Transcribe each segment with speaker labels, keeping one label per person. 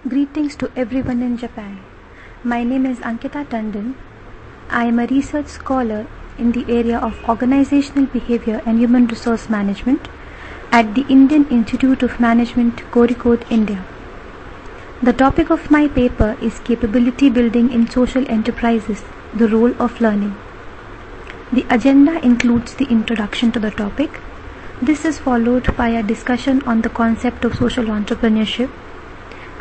Speaker 1: Greetings to everyone in Japan. My name is Ankita Tandon. I am a research scholar in the area of organizational behavior and human resource management at the Indian Institute of Management, Kozhikode, India. The topic of my paper is Capability Building in Social Enterprises, the Role of Learning. The agenda includes the introduction to the topic. This is followed by a discussion on the concept of social entrepreneurship,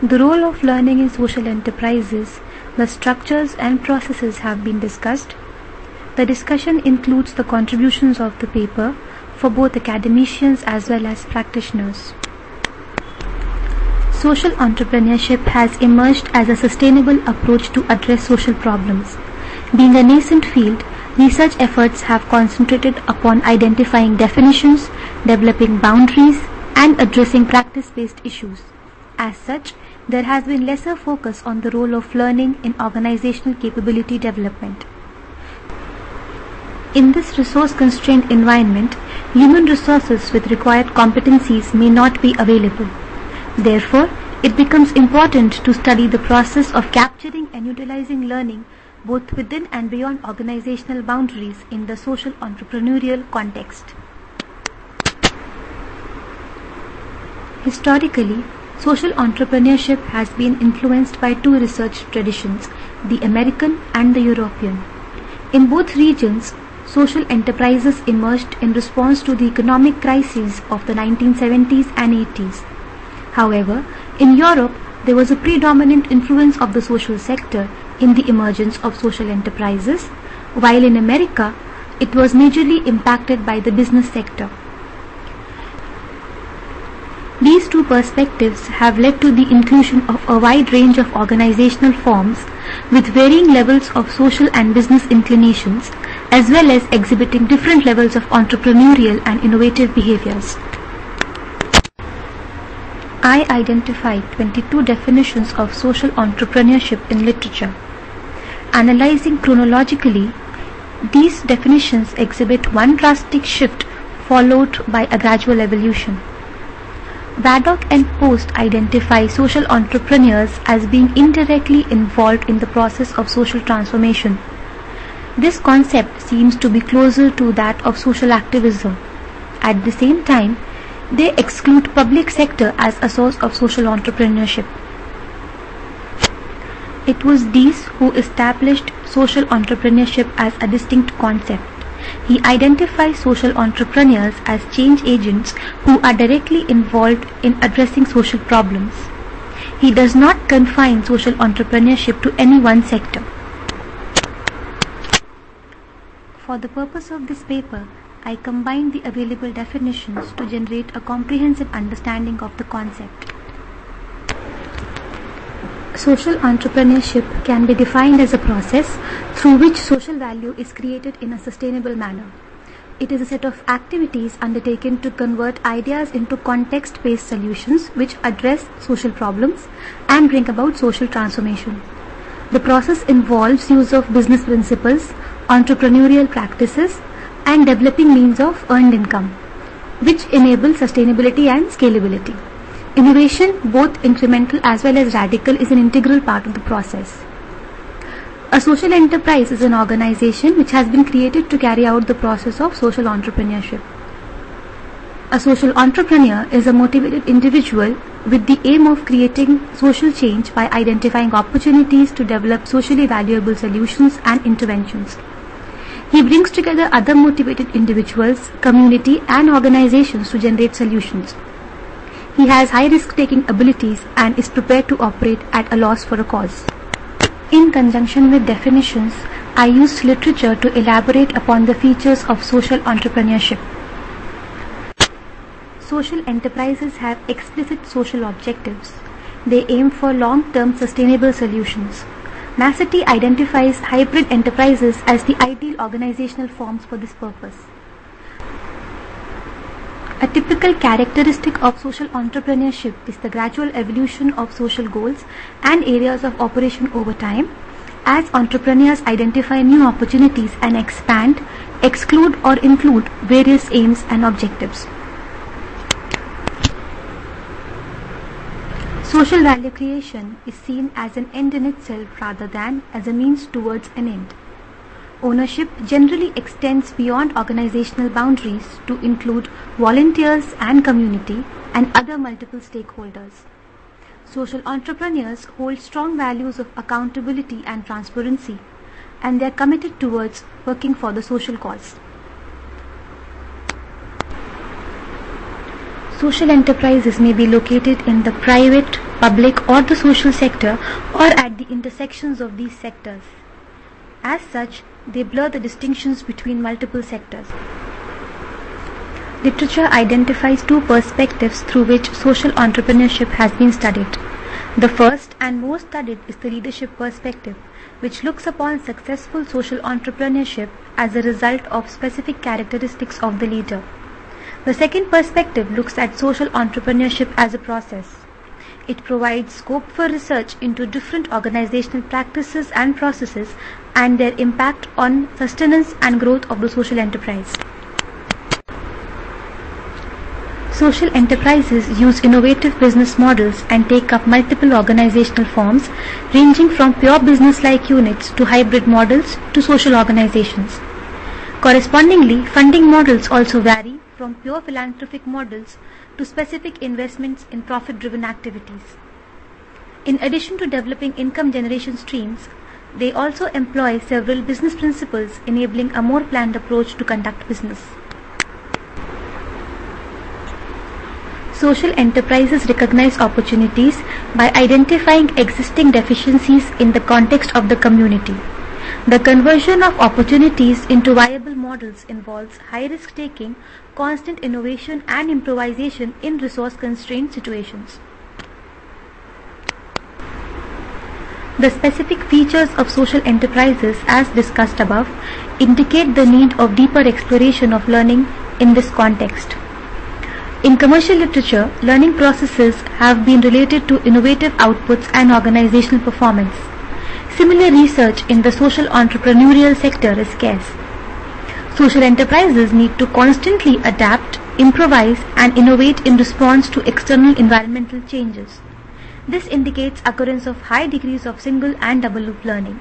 Speaker 1: the role of learning in social enterprises, the structures and processes have been discussed. The discussion includes the contributions of the paper for both academicians as well as practitioners. Social entrepreneurship has emerged as a sustainable approach to address social problems. Being a nascent field, research efforts have concentrated upon identifying definitions, developing boundaries, and addressing practice-based issues. As such, there has been lesser focus on the role of learning in organizational capability development. In this resource-constrained environment, human resources with required competencies may not be available. Therefore, it becomes important to study the process of capturing and utilizing learning both within and beyond organizational boundaries in the social entrepreneurial context. Historically, social entrepreneurship has been influenced by two research traditions, the American and the European. In both regions, social enterprises emerged in response to the economic crises of the 1970s and 80s. However, in Europe, there was a predominant influence of the social sector in the emergence of social enterprises, while in America, it was majorly impacted by the business sector. These two perspectives have led to the inclusion of a wide range of organizational forms with varying levels of social and business inclinations, as well as exhibiting different levels of entrepreneurial and innovative behaviors. I identified 22 definitions of social entrepreneurship in literature. Analyzing chronologically, these definitions exhibit one drastic shift followed by a gradual evolution. Waddock and Post identify social entrepreneurs as being indirectly involved in the process of social transformation. This concept seems to be closer to that of social activism. At the same time, they exclude public sector as a source of social entrepreneurship. It was Dees who established social entrepreneurship as a distinct concept. He identifies social entrepreneurs as change agents who are directly involved in addressing social problems. He does not confine social entrepreneurship to any one sector. For the purpose of this paper, I combined the available definitions to generate a comprehensive understanding of the concept. Social entrepreneurship can be defined as a process through which social value is created in a sustainable manner. It is a set of activities undertaken to convert ideas into context-based solutions which address social problems and bring about social transformation. The process involves use of business principles, entrepreneurial practices, and developing means of earned income, which enable sustainability and scalability. Innovation, both incremental as well as radical, is an integral part of the process. A social enterprise is an organization which has been created to carry out the process of social entrepreneurship. A social entrepreneur is a motivated individual with the aim of creating social change by identifying opportunities to develop socially valuable solutions and interventions. He brings together other motivated individuals, community, and organizations to generate solutions. He has high risk-taking abilities and is prepared to operate at a loss for a cause. In conjunction with definitions, I used literature to elaborate upon the features of social entrepreneurship. Social enterprises have explicit social objectives. They aim for long-term sustainable solutions. Massey identifies hybrid enterprises as the ideal organizational forms for this purpose. A typical characteristic of social entrepreneurship is the gradual evolution of social goals and areas of operation over time, as entrepreneurs identify new opportunities and expand, exclude or include various aims and objectives. Social value creation is seen as an end in itself rather than as a means towards an end. Ownership generally extends beyond organizational boundaries to include volunteers and community and other multiple stakeholders. Social entrepreneurs hold strong values of accountability and transparency, and they are committed towards working for the social cause. Social enterprises may be located in the private, public or the social sector or at the intersections of these sectors. As such, they blur the distinctions between multiple sectors. Literature identifies two perspectives through which social entrepreneurship has been studied. The first and most studied is the leadership perspective, which looks upon successful social entrepreneurship as a result of specific characteristics of the leader. The second perspective looks at social entrepreneurship as a process. It provides scope for research into different organizational practices and processes and their impact on sustenance and growth of the social enterprise. Social enterprises use innovative business models and take up multiple organizational forms, ranging from pure business-like units to hybrid models to social organizations. Correspondingly, funding models also vary from pure philanthropic models to specific investments in profit-driven activities. In addition to developing income generation streams, they also employ several business principles enabling a more planned approach to conduct business. Social enterprises recognize opportunities by identifying existing deficiencies in the context of the community. The conversion of opportunities into viable models involves high risk taking, constant innovation and improvisation in resource constrained situations. The specific features of social enterprises as discussed above indicate the need of deeper exploration of learning in this context. In commercial literature, learning processes have been related to innovative outputs and organizational performance. Similar research in the social entrepreneurial sector is scarce. Social enterprises need to constantly adapt, improvise, and innovate in response to external environmental changes. This indicates occurrence of high degrees of single and double loop learning.